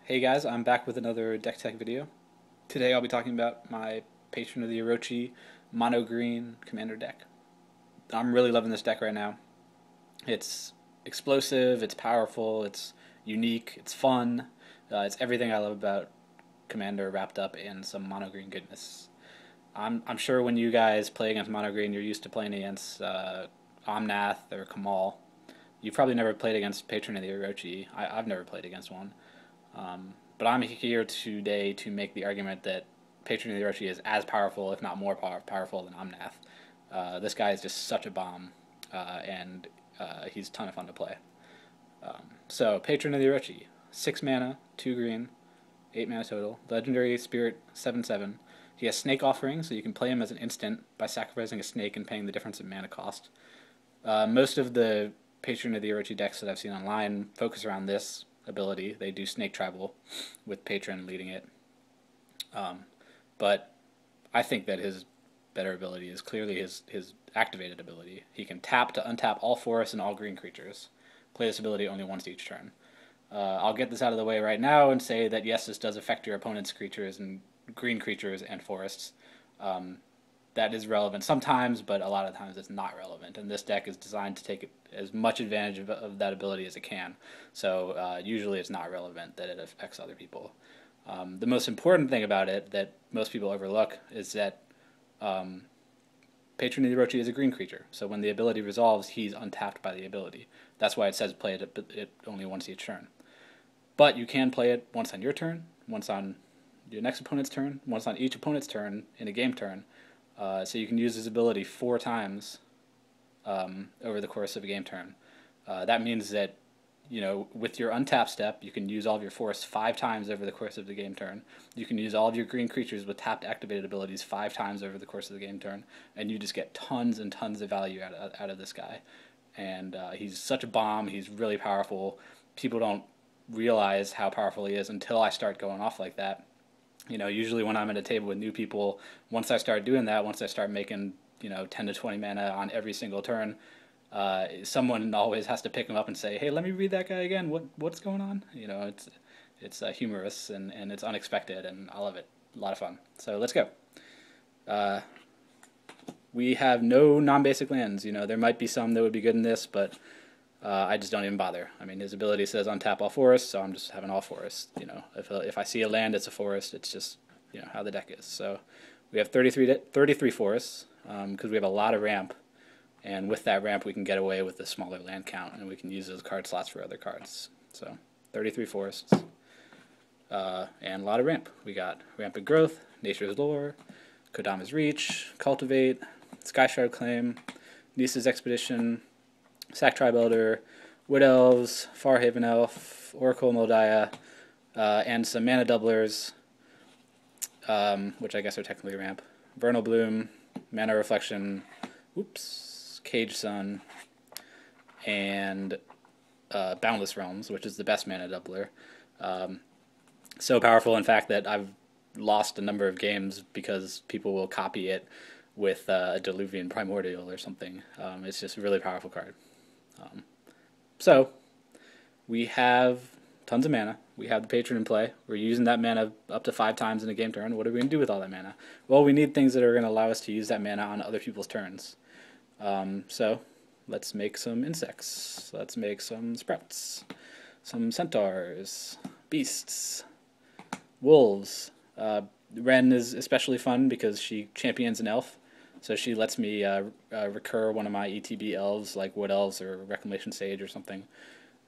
Hey guys, I'm back with another deck tech video. Today I'll be talking about my Patron of the Orochi mono green commander deck. I'm really loving this deck right now. It's explosive, it's powerful, it's unique, it's fun. It's everything I love about commander wrapped up in some mono green goodness. I'm sure when you guys play against mono green, you're used to playing against Omnath or Kamal. You've probably never played against Patron of the Orochi. I've never played against one. But I'm here today to make the argument that Patron of the Orochi is as powerful, if not more powerful than Omnath. This guy is just such a bomb, and he's a ton of fun to play. So, Patron of the Orochi, 6 mana, 2 green, 8 mana total. Legendary Spirit, 7/7. He has Snake Offering, so you can play him as an instant by sacrificing a snake and paying the difference in mana cost. Most of the Patron of the Orochi decks that I've seen online focus around this ability. They do Snake Tribal with Patron leading it. But I think that his better ability is clearly his activated ability. He can tap to untap all forests and all green creatures. Play this ability only once each turn. I'll get this out of the way right now and say that yes, this does affect your opponent's creatures and green creatures and forests. That is relevant sometimes, but a lot of times it's not relevant. And this deck is designed to take as much advantage of that ability as it can. So usually it's not relevant that it affects other people. The most important thing about it that most people overlook is that Patron of the Orochi is a green creature. So when the ability resolves, he's untapped by the ability. That's why it says play it only once each turn. But you can play it once on your turn, once on your next opponent's turn, once on each opponent's turn in a game turn. So you can use his ability 4 times over the course of a game turn. That means that, with your untap step, you can use all of your forests 5 times over the course of the game turn. You can use all of your green creatures with tapped activated abilities 5 times over the course of the game turn, and you just get tons and tons of value out of this guy. And he's such a bomb. He's really powerful. People don't realize how powerful he is until I start going off like that. Usually when I'm at a table with new people, once I start doing that, once I start making, 10 to 20 mana on every single turn, someone always has to pick him up and say, hey, let me read that guy again. What's going on? It's humorous and it's unexpected, and I love it. A lot of fun. So let's go. We have no non-basic lands. There might be some that would be good in this, but I just don't even bother. I mean, his ability says untap all forests, so I'm just having all forests. If I see a land, it's a forest. It's just how the deck is. So we have 33 forests because we have a lot of ramp, and with that ramp we can get away with the smaller land count, and we can use those card slots for other cards. So 33 forests and a lot of ramp. We got Rampant Growth, Nature's Lore, Kodama's Reach, Cultivate, Skyshard Claim, Nisa's Expedition, Sack Tribe Elder, Wood Elves, Farhaven Elf, Oracle Moldiah, and some mana doublers, which I guess are technically ramp. Vernal Bloom, Mana Reflection, Cage Sun, and Boundless Realms, which is the best mana doubler. So powerful, in fact, that I've lost a number of games because people will copy it with a Diluvian Primordial or something. It's just a really powerful card. So we have tons of mana. We have the Patron in play. We're using that mana up to 5 times in a game turn. What are we going to do with all that mana? Well, we need things that are going to allow us to use that mana on other people's turns. So let's make some insects. Let's make some sprouts, some centaurs, beasts, wolves. Ren is especially fun because she champions an elf. So she lets me recur one of my ETB elves, like Wood Elves or Reclamation Sage or something,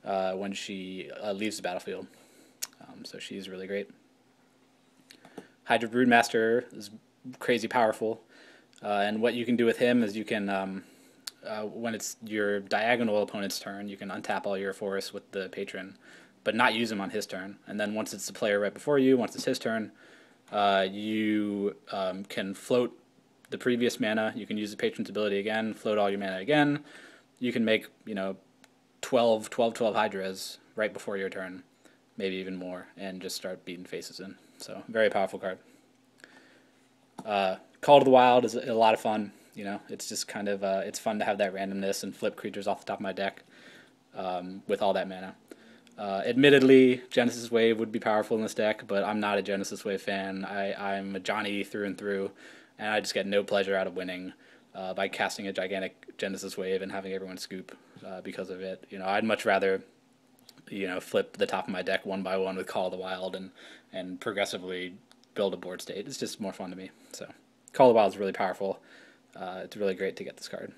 when she leaves the battlefield. So she's really great. Hydra Broodmaster is crazy powerful. And what you can do with him is you can, when it's your diagonal opponent's turn, you can untap all your forests with the Patron, but not use them on his turn. And then once it's the player right before you, once it's his turn, you can float the previous mana. You can use the Patron's ability again, float all your mana again. You can make 12 Hydras right before your turn, maybe even more, and just start beating faces in. So very powerful card. Call to the Wild is a lot of fun. It's just kind of it's fun to have that randomness and flip creatures off the top of my deck with all that mana. Admittedly, Genesis Wave would be powerful in this deck, but I'm not a Genesis Wave fan. I'm a Johnny through and through, and I just get no pleasure out of winning by casting a gigantic Genesis Wave and having everyone scoop because of it. I'd much rather flip the top of my deck one by one with Call of the Wild and progressively build a board state. It's just more fun to me. So Call of the Wild is really powerful. It's really great to get this card.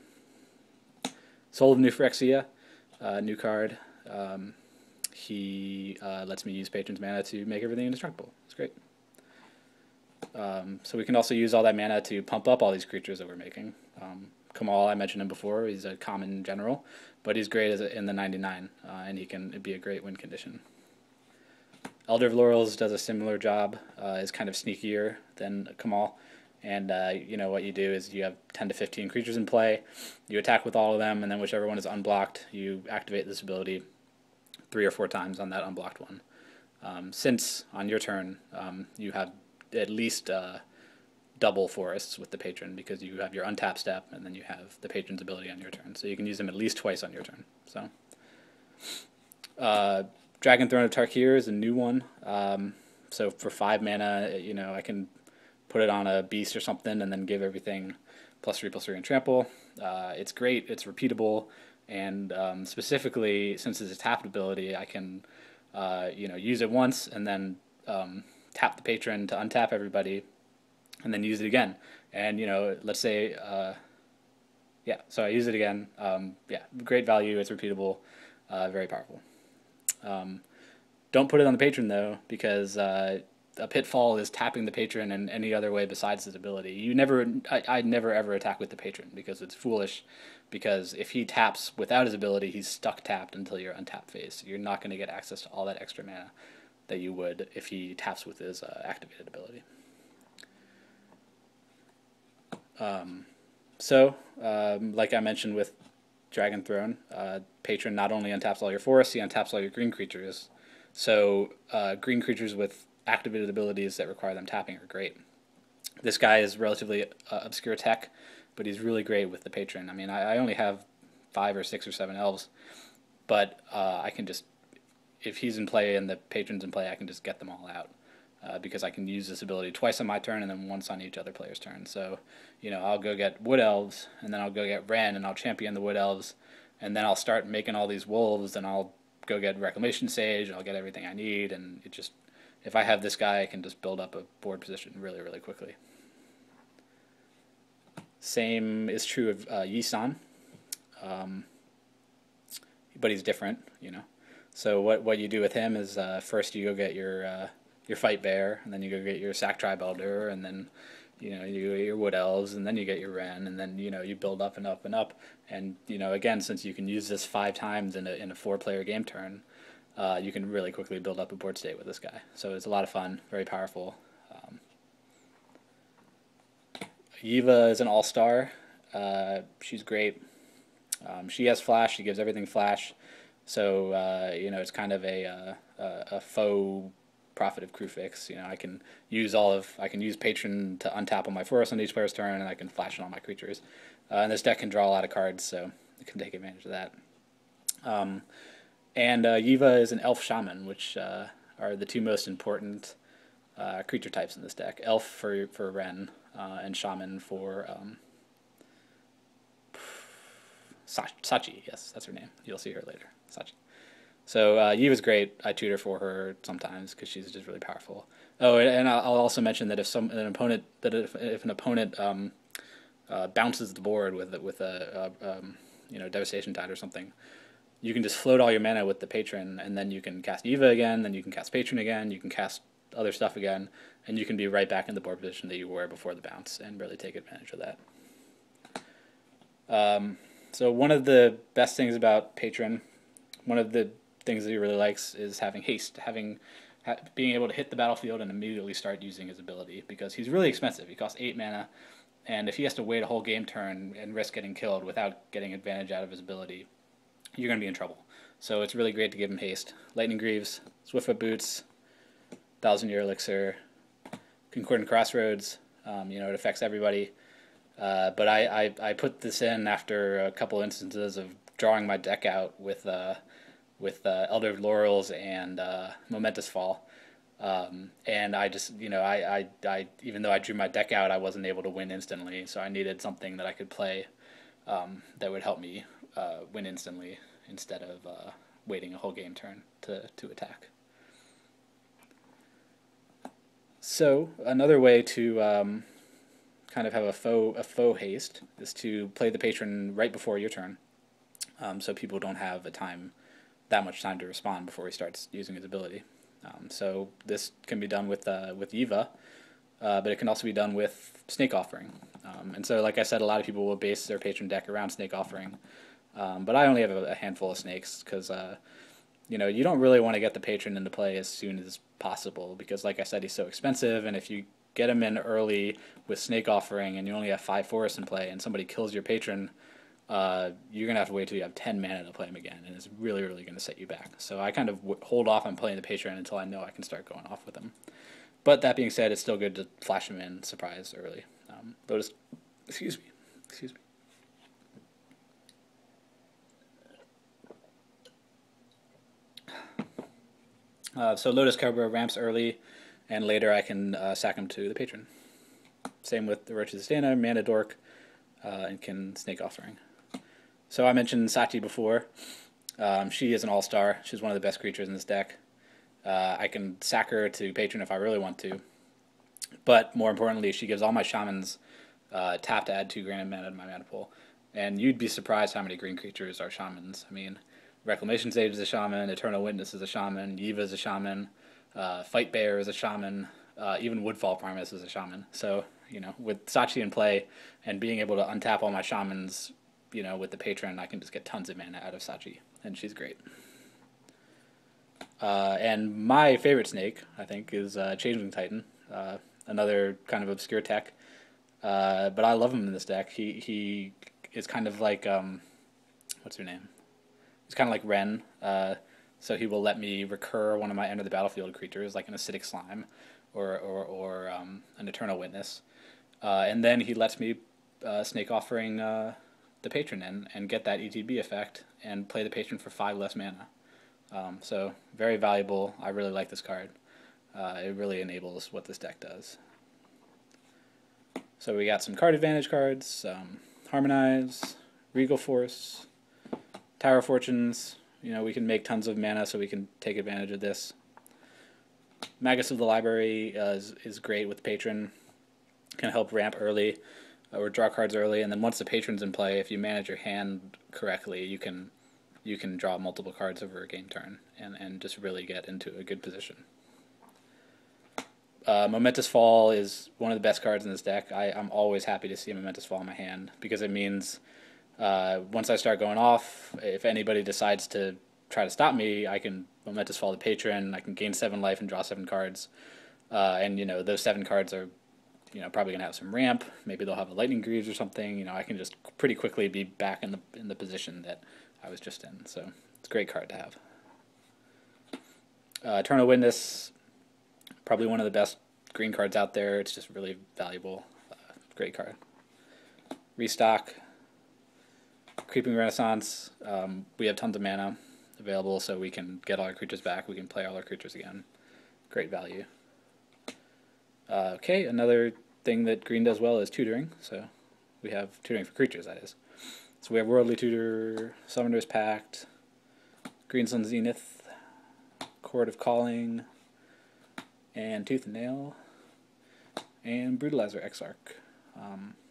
Soul of New Phyrexia, new card. He lets me use Patron's mana to make everything indestructible. It's great. So we can also use all that mana to pump up all these creatures that we're making. Kamal, I mentioned him before. He's a common general, but he's great in the 99, and he can be a great win condition. Elder of Laurels does a similar job. Is kind of sneakier than Kamal. And what you do is you have 10 to 15 creatures in play. You attack with all of them, and then whichever one is unblocked, you activate this ability 3 or 4 times on that unblocked one. Since on your turn you have at least double forests with the patron, because you have your untap step and then you have the patron's ability on your turn. So you can use them at least twice on your turn. So Dragon Throne of Tarkir is a new one. So for 5 mana, I can put it on a beast or something and then give everything +3/+3 and trample. It's great, it's repeatable, and specifically since it's a tapped ability, I can use it once and then tap the patron to untap everybody and then use it again. And let's say so I use it again. Great value, it's repeatable, very powerful. Don't put it on the patron though, because a pitfall is tapping the patron in any other way besides his ability. I'd never ever attack with the patron, because it's foolish, because if he taps without his ability, he's stuck tapped until your untap phase. So you're not going to get access to all that extra mana that you would if he taps with his activated ability. Like I mentioned with Dragon Throne, patron not only untaps all your forests, he untaps all your green creatures. So green creatures with activated abilities that require them tapping are great. This guy is relatively obscure tech, but he's really great with the patron. I mean, I only have 5 or 6 or 7 elves, but I can just, if he's in play and the patron's in play, I can just get them all out because I can use this ability twice on my turn and then once on each other player's turn. So, I'll go get wood elves, and then I'll go get Ren, and I'll champion the wood elves, and then I'll start making all these wolves, and I'll go get Reclamation Sage, and I'll get everything I need, and it just, if I have this guy, I can just build up a board position really, really quickly. Same is true of Yi-san, but he's different, So what you do with him is first you go get your Fight Bear, and then you go get your Sack Tribe Elder, and then you get your Wood Elves, and then you get your Ren, and then you build up and up and up, and again, since you can use this 5 times in a 4-player game turn, you can really quickly build up a board state with this guy. So it's a lot of fun, very powerful. Yiva is an all-star. She's great. She has flash. She gives everything flash. So it's kind of a faux Prophet of Kruphix. I can use Patron to untap on my forest on each player's turn, and I can flash on all my creatures. And this deck can draw a lot of cards, so it can take advantage of that. And Yiva is an elf shaman, which are the 2 most important creature types in this deck. Elf for Ren, and shaman for Sachi. Yes, that's her name. You'll see her later. Sachi. So Yiva's great. I tutor for her sometimes because she's just really powerful. Oh, and I'll also mention that if an opponent bounces the board with a Devastation Tide or something, you can just float all your mana with the patron, and then you can cast Yiva again, then you can cast patron again, you can cast other stuff again, and you can be right back in the board position that you were before the bounce and really take advantage of that. So one of the best things about patron, one of the things that he really likes, is having haste, being able to hit the battlefield and immediately start using his ability, because he's really expensive. He costs 8 mana, and if he has to wait a whole game turn and risk getting killed without getting advantage out of his ability, you're going to be in trouble. So it's really great to give him haste. Lightning Greaves, Swiftfoot Boots, 1,000-Year Elixir, Concordant Crossroads. It affects everybody. But I put this in after a couple instances of drawing my deck out with with Elder Laurels and Momentous Fall. And I just, I even though I drew my deck out, I wasn't able to win instantly. So I needed something that I could play that would help me win instantly instead of waiting a whole game turn to attack. So another way to kind of have a faux haste is to play the patron right before your turn, so people don't have that much time to respond before he starts using his ability. So this can be done with Eva, but it can also be done with Snake Offering. And so, like I said, a lot of people will base their patron deck around Snake Offering, but I only have a handful of snakes because you don't really want to get the patron into play as soon as possible because, like I said, he's so expensive, and if you get him in early with Snake Offering and you only have 5 forests in play and somebody kills your patron, you're going to have to wait till you have 10 mana to play him again, and it's really, really going to set you back. So I kind of hold off on playing the patron until I know I can start going off with him. But that being said, it's still good to flash him in surprise early. Lotus, excuse me. So Lotus Cobra ramps early, and later I can sack him to the patron. Same with Orochi Zastana, Mana Dork, and can Snake Offering. So I mentioned Sachi before. She is an all-star. She's one of the best creatures in this deck. I can sack her to patron if I really want to. But more importantly, she gives all my shamans tap to add 2 green mana to my mana pool. And you'd be surprised how many green creatures are shamans. I mean, Reclamation Sage is a shaman, Eternal Witness is a shaman, Yiva is a shaman, Fight Bear is a shaman, even Woodfall Primus is a shaman. So, with Sachi in play and being able to untap all my shamans, with the patron, I can just get tons of mana out of Sachi, and she's great. And my favorite snake, I think, is Changeling Titan, another kind of obscure tech, but I love him in this deck. He is kind of like, what's her name? He's kind of like Ren, so he will let me recur one of my enter the battlefield creatures, like an Acidic Slime or an Eternal Witness, and then he lets me Snake Offering the patron in and get that ETB effect and play the patron for 5 less mana. So very valuable. I really like this card. It really enables what this deck does. So we got some card advantage cards, Harmonize, Regal Force, Tower of Fortunes. We can make tons of mana, so we can take advantage of this. Magus of the Library is great with Patron. Can help ramp early, or draw cards early, and then once the Patron's in play, if you manage your hand correctly, you can draw multiple cards over a game turn, and just really get into a good position. Momentous Fall is one of the best cards in this deck. I'm always happy to see a Momentous Fall in my hand, because it means once I start going off, if anybody decides to try to stop me, I can Momentous Fall the Patron, I can gain 7 life and draw 7 cards, and those 7 cards are probably going to have some ramp. Maybe they'll have a Lightning Greaves or something. I can just pretty quickly be back in the position that I was just in. So it's a great card to have. Eternal Witness, probably one of the best green cards out there. It's just really valuable. Great card. Restock. Creeping Renaissance. We have tons of mana available, so we can get all our creatures back. We can play all our creatures again. Great value. Okay, another thing that green does well is tutoring. So we have tutoring for creatures, that is. So we have Worldly Tutor, Summoner's Pact, Green Sun Zenith, Chord of Calling, and Tooth and Nail, and Brutalizer Exarch,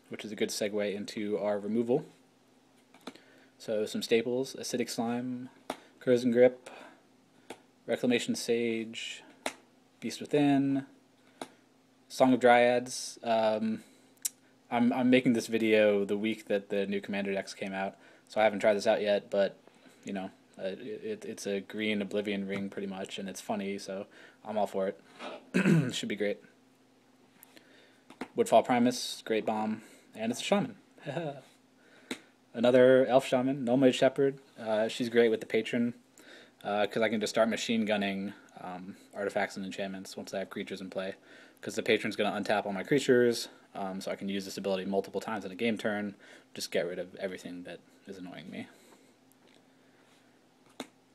which is a good segue into our removal. So some staples: Acidic Slime, Corrosion Grip, Reclamation Sage, Beast Within, Song of Dryads. I'm making this video the week that the new Commander decks came out, so I haven't tried this out yet, but it's a green Oblivion Ring pretty much, and it's funny, so I'm all for it. Should be great. Woodfall Primus, great bomb, and it's a shaman. Another elf shaman, Null Mage Shepherd. She's great with the patron, because I can just start machine gunning artifacts and enchantments once I have creatures in play, because the patron's going to untap all my creatures, so I can use this ability multiple times in a game turn, just get rid of everything that is annoying me.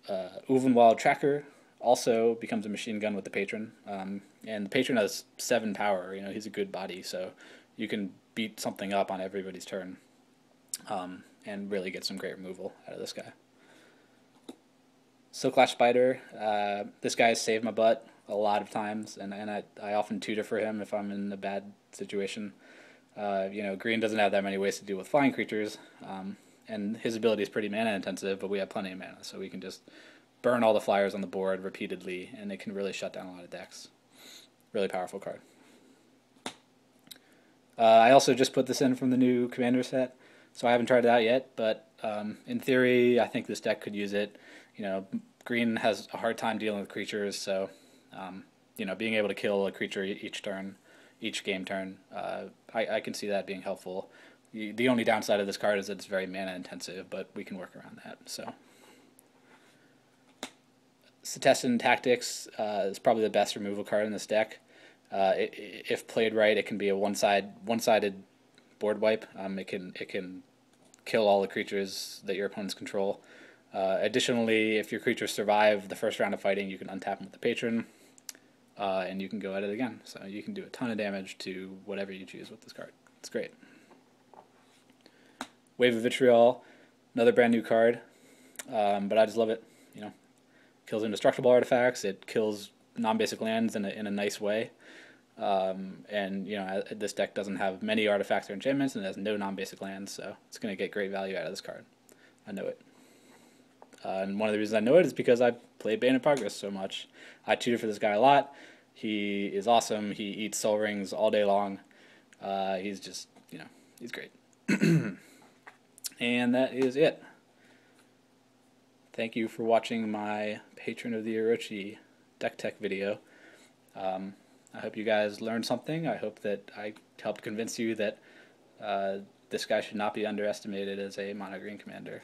Uvenwald Tracker also becomes a machine gun with the Patron. And the Patron has 7 power. You know, he's a good body, so you can beat something up on everybody's turn, and really get some great removal out of this guy. Silklash Spider. This guy's saved my butt a lot of times, and I often tutor for him if I'm in a bad situation. You know, green doesn't have that many ways to deal with flying creatures, and his ability is pretty mana intensive, but we have plenty of mana, so we can just burn all the flyers on the board repeatedly, and it can really shut down a lot of decks. Really powerful card. I also just put this in from the new Commander set, so I haven't tried it out yet, but in theory, I think this deck could use it. You know, green has a hard time dealing with creatures, so you know, being able to kill a creature each turn, each game turn, I can see that being helpful. The only downside of this card is that it's very mana intensive, but we can work around that. So, Cetessan Tactics is probably the best removal card in this deck. If played right, it can be a one-sided board wipe. It can kill all the creatures that your opponents control. Additionally, if your creatures survive the first round of fighting, you can untap them with the Patron, and you can go at it again. So you can do a ton of damage to whatever you choose with this card. It's great. Wave of Vitriol, another brand new card, but I just love it. You know, kills indestructible artifacts. It kills non-basic lands in a nice way. And you know, this deck doesn't have many artifacts or enchantments, and it has no non-basic lands, so it's going to get great value out of this card. I know it. And one of the reasons I know it is because I play Bane of Progress so much. I tutor for this guy a lot. He is awesome. He eats soul rings all day long. He's just, you know, he's great. And that is it. Thank you for watching my Patron of the Orochi deck tech video. I hope you guys learned something. I hope that I helped convince you that this guy should not be underestimated as a mono green commander.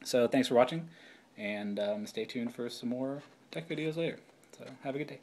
So thanks for watching, and stay tuned for some more tech videos later. So have a good day.